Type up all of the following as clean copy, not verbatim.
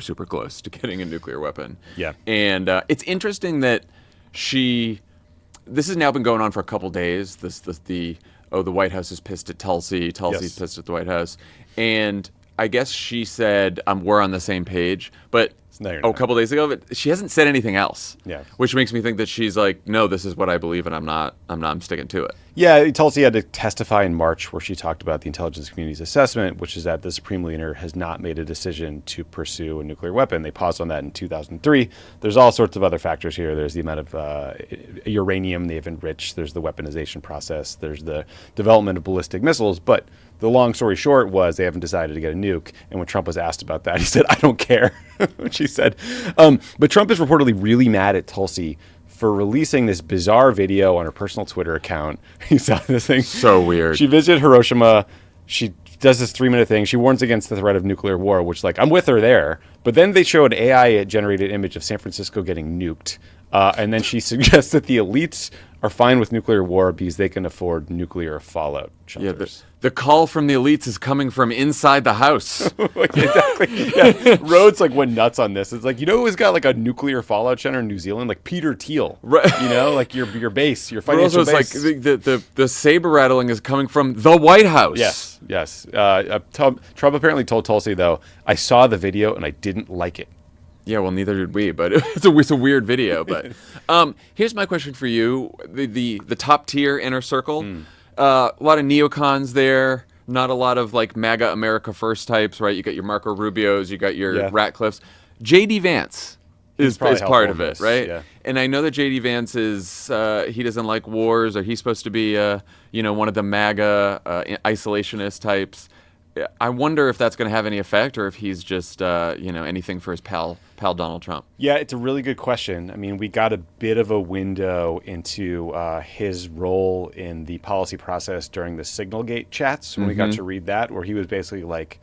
super close to getting a nuclear weapon. Yeah. And it's interesting that this has now been going on for a couple days. The White House is pissed at Tulsi. Tulsi's Yes. pissed at the White House. And I guess she said, we're on the same page. But No, you're a not. couple days ago, but she hasn't said anything else. Yeah. Which makes me think that she's like, no, this is what I believe, and I'm sticking to it. Yeah, Tulsi had to testify in March where she talked about the intelligence community's assessment, which is that the Supreme Leader has not made a decision to pursue a nuclear weapon. They paused on that in 2003. There's all sorts of other factors here. There's the amount of uranium they've enriched. There's the weaponization process. There's the development of ballistic missiles. But the long story short was they haven't decided to get a nuke. And when Trump was asked about that, he said, I don't care, which he said. But Trump is reportedly really mad at Tulsi for releasing this bizarre video on her personal Twitter account. You saw this thing? So weird. She visited Hiroshima. She does this 3-minute thing. She warns against the threat of nuclear war, which, like, I'm with her there. But then they show an AI-generated image of San Francisco getting nuked. And then she suggests that the elites are fine with nuclear war because they can afford nuclear fallout shelters. Yeah, the call from the elites is coming from inside the house. Exactly. Yeah. Rhodes like went nuts on this. It's like, you know who's got like a nuclear fallout center in New Zealand? Like Peter Thiel. Right. You know, like your base, your But financial also, it's base. like the saber rattling is coming from the White House. Yes. Trump apparently told Tulsi, though, I saw the video and I didn't like it. Yeah, well, neither did we, but it's a weird video. But here's my question for you: the top tier inner circle, a lot of neocons there, not a lot of like MAGA America First types, right? You got your Marco Rubios, you got your Ratcliffes. JD Vance is part of it, right? Yeah. And I know that JD Vance is he doesn't like wars, or he's supposed to be one of the MAGA isolationist types. I wonder if that's going to have any effect, or if he's just anything for his pal Donald Trump. Yeah, it's a really good question. I mean, we got a bit of a window into his role in the policy process during the Signalgate chats when we got to read that, where he was basically like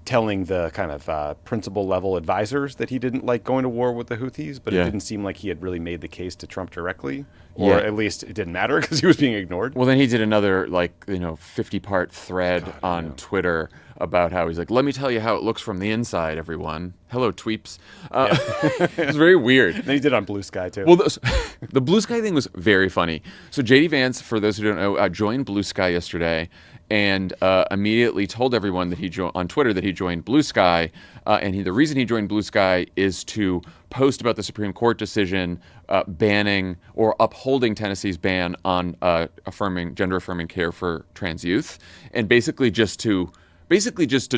telling the kind of principal level advisors that he didn't like going to war with the Houthis, but it didn't seem like he had really made the case to Trump directly, or at least it didn't matter because he was being ignored. Well, then he did another 50-part thread on Twitter about how he's like, let me tell you how it looks from the inside, everyone. Hello, tweeps. It's very weird. And then he did it on Blue Sky, too. Well, the Blue Sky thing was very funny. So JD Vance, for those who don't know, joined Blue Sky yesterday and immediately told everyone that on Twitter that he joined Blue Sky. And the reason he joined Blue Sky is to post about the Supreme Court decision banning or upholding Tennessee's ban on gender-affirming care for trans youth, and basically just to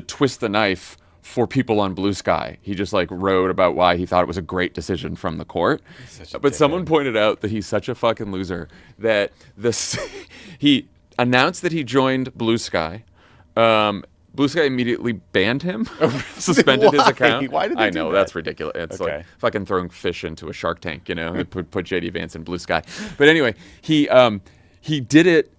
twist the knife for people on Blue Sky. He just wrote about why he thought it was a great decision from the court. But someone pointed out that he's such a fucking loser that he announced that he joined Blue Sky. Blue Sky immediately banned him, suspended his account. Why did they do that? That's ridiculous. It's Okay. like fucking throwing fish into a Shark Tank, put JD Vance in Blue Sky. But anyway, he did it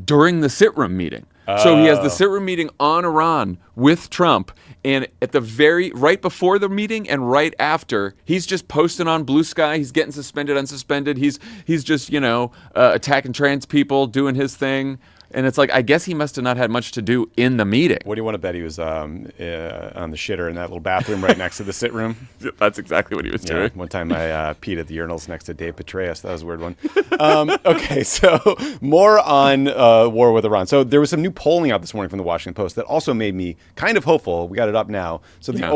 during the sit room meeting. So he has the sit room meeting on Iran with Trump, and at the right before the meeting and right after, he's just posting on Blue Sky. He's getting suspended, unsuspended. He's just attacking trans people, doing his thing. And it's like, I guess he must have not had much to do in the meeting. What do you want to bet he was on the shitter in that little bathroom right next to the sit room? That's exactly what he was doing. One time I peed at the urinals next to Dave Petraeus. That was a weird one. Okay, so more on war with Iran. So there was some new polling out this morning from the Washington Post that also made me kind of hopeful. We got it up now. So the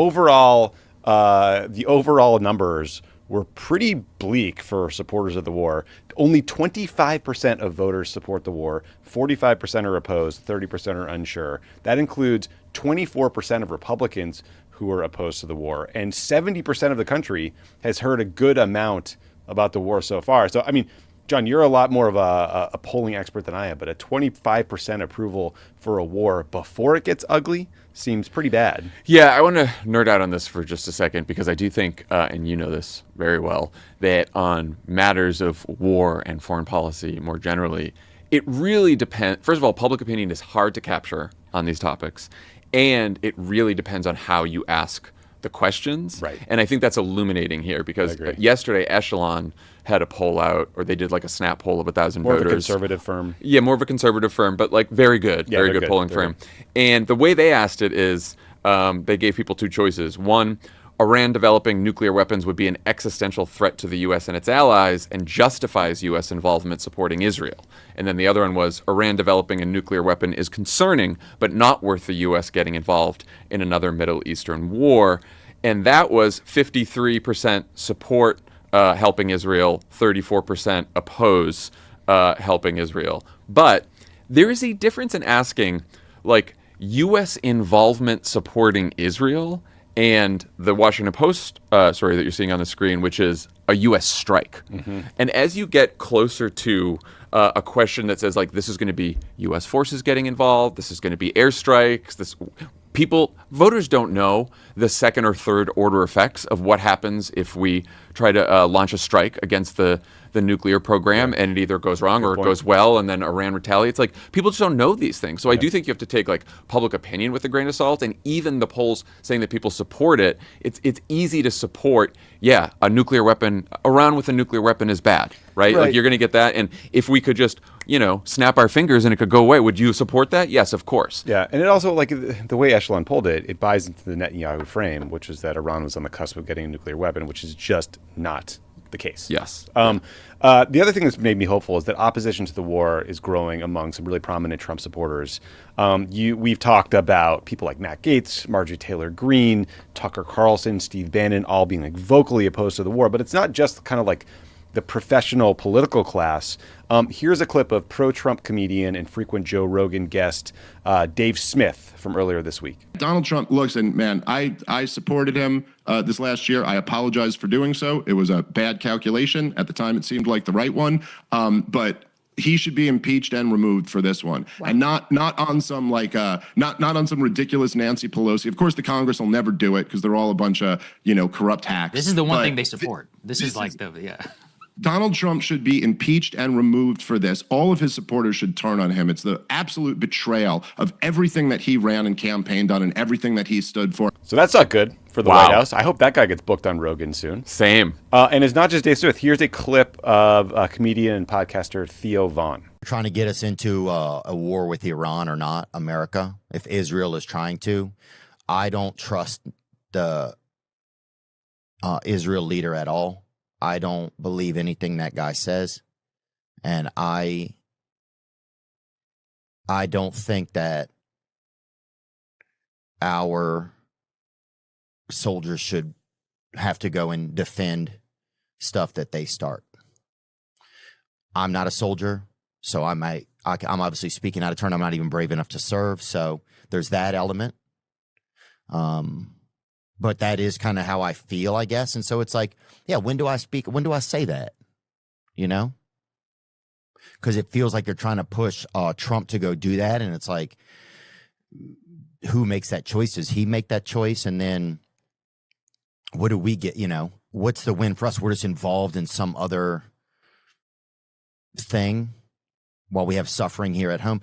overall numbers were pretty bleak for supporters of the war. Only 25% of voters support the war, 45% are opposed, 30% are unsure. That includes 24% of Republicans who are opposed to the war, and 70% of the country has heard a good amount about the war so far. So, I mean, John, you're a lot more of a polling expert than I am, but a 25% approval for a war before it gets ugly seems pretty bad. Yeah, I want to nerd out on this for just a second, because I do think, and you know this very well, that on matters of war and foreign policy more generally, it really depends. First of all, public opinion is hard to capture on these topics, and it really depends on how you ask the questions. Right. And I think that's illuminating here, because yesterday Echelon had a poll out, or they did a snap poll of 1,000 voters. More of a conservative firm. Yeah, more of a conservative firm, but very good, very good polling firm. And the way they asked it is, they gave people two choices. One, Iran developing nuclear weapons would be an existential threat to the U.S. and its allies and justifies U.S. involvement supporting Israel. And then the other one was Iran developing a nuclear weapon is concerning, but not worth the U.S. getting involved in another Middle Eastern war. And that was 53% support helping Israel, 34% oppose helping Israel. But there is a difference in asking, like, U.S. involvement supporting Israel and the Washington Post story that you're seeing on the screen, which is a U.S. strike. Mm-hmm. And as you get closer to a question that says, like, this is going to be U.S. forces getting involved, this is going to be airstrikes, voters don't know the second or third order effects of what happens if we try to launch a strike against the nuclear program, and it either goes wrong or it goes well, and then Iran retaliates. Like, people just don't know these things. So I do think you have to take, like, public opinion with a grain of salt, and even the polls saying that people support it, it's easy to support, a nuclear weapon, Iran with a nuclear weapon is bad, right? Like, you're going to get that, and if we could just, snap our fingers and it could go away, would you support that? Yes, of course. Yeah, and it also, like, the way Echelon pulled it, it buys into the Netanyahu frame, which is that Iran was on the cusp of getting a nuclear weapon, which is just not the case. Yes. The other thing that's made me hopeful is that opposition to the war is growing among some really prominent Trump supporters. We've talked about people like Matt Gaetz, Marjorie Taylor Greene, Tucker Carlson, Steve Bannon, all being, like, vocally opposed to the war. But it's not just kind of like the professional political class. Here's a clip of pro-Trump comedian and frequent Joe Rogan guest Dave Smith from earlier this week. Donald Trump looks, and man, I supported him this last year. I apologize for doing so. It was a bad calculation. At the time, it seemed like the right one. But he should be impeached and removed for this one. Wow. And not on some not on some ridiculous Nancy Pelosi. Of course, the Congress will never do it because they're all a bunch of corrupt hacks. This is the one thing they support. This is Donald Trump should be impeached and removed for this. All of his supporters should turn on him. It's the absolute betrayal of everything that he ran and campaigned on and everything that he stood for. So that's not good for the White House. I hope that guy gets booked on Rogan soon. Same. And it's not just Dave Smith. Here's a clip of comedian and podcaster Theo Vaughn. Trying to get us into a war with Iran or not, America, if Israel is trying to. I don't trust the Israel leader at all. I don't believe anything that guy says. And I don't think that our soldiers should have to go and defend stuff that they start. I'm not a soldier, so I'm obviously speaking out of turn. I'm not even brave enough to serve, so there's that element. But that is kind of how I feel, I guess. And so it's like, when do I speak? When do I say that? Because it feels like they're trying to push Trump to go do that. And it's like, who makes that choice? Does he make that choice? And then what do we get? What's the win for us? We're just involved in some other thing while we have suffering here at home.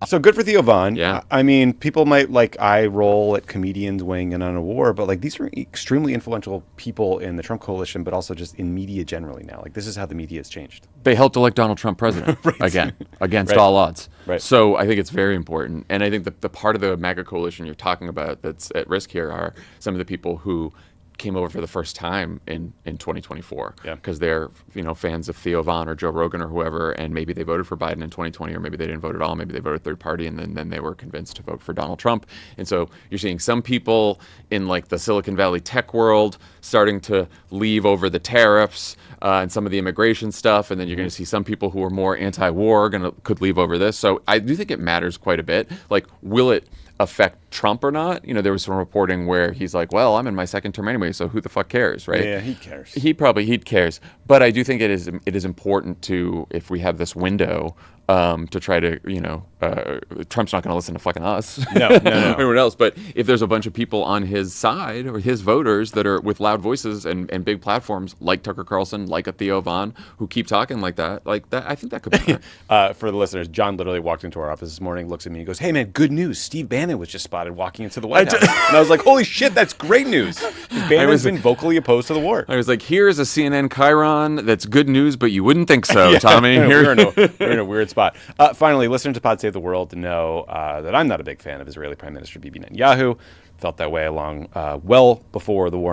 So good for Theo Vaughn. Yeah. I mean, people might eye roll at comedians weighing in on a war, but these are extremely influential people in the Trump coalition, but also just in media generally now. This is how the media has changed. They helped elect Donald Trump president again, against all odds. Right. So I think it's very important. And I think the part of the MAGA coalition you're talking about that's at risk here are some of the people who came over for the first time in 2024 because they're fans of Theo Vaughn or Joe Rogan or whoever, and maybe they voted for Biden in 2020, or maybe they didn't vote at all, maybe they voted third party, and then they were convinced to vote for Donald Trump. And so you're seeing some people in the Silicon Valley tech world starting to leave over the tariffs and some of the immigration stuff, and then you're going to see some people who are more anti-war could leave over this. So I do think it matters quite a bit. Will it affect Trump or not? There was some reporting where he's like, well, I'm in my second term anyway, so who the fuck cares, right? Yeah, he cares. He cares. But I do think it is important to, if we have this window, to try to, Trump's not going to listen to fucking us. No. Everyone else. But if there's a bunch of people on his side or his voters that are with loud voices and big platforms like Tucker Carlson, like a Theo Vaughn, who keep talking like that, I think that could be for the listeners, John literally walked into our office this morning, looks at me and goes, hey man, good news. Steve Bannon was just spotted walking into the White House. And I was like, holy shit, that's great news. Bannon's been vocally opposed to the war. I was like, here's a CNN chyron that's good news, but you wouldn't think so, Tommy. We're in a weird spot. Finally, listeners to Pod Save the World know that I'm not a big fan of Israeli Prime Minister Bibi Netanyahu. felt that way along well before the war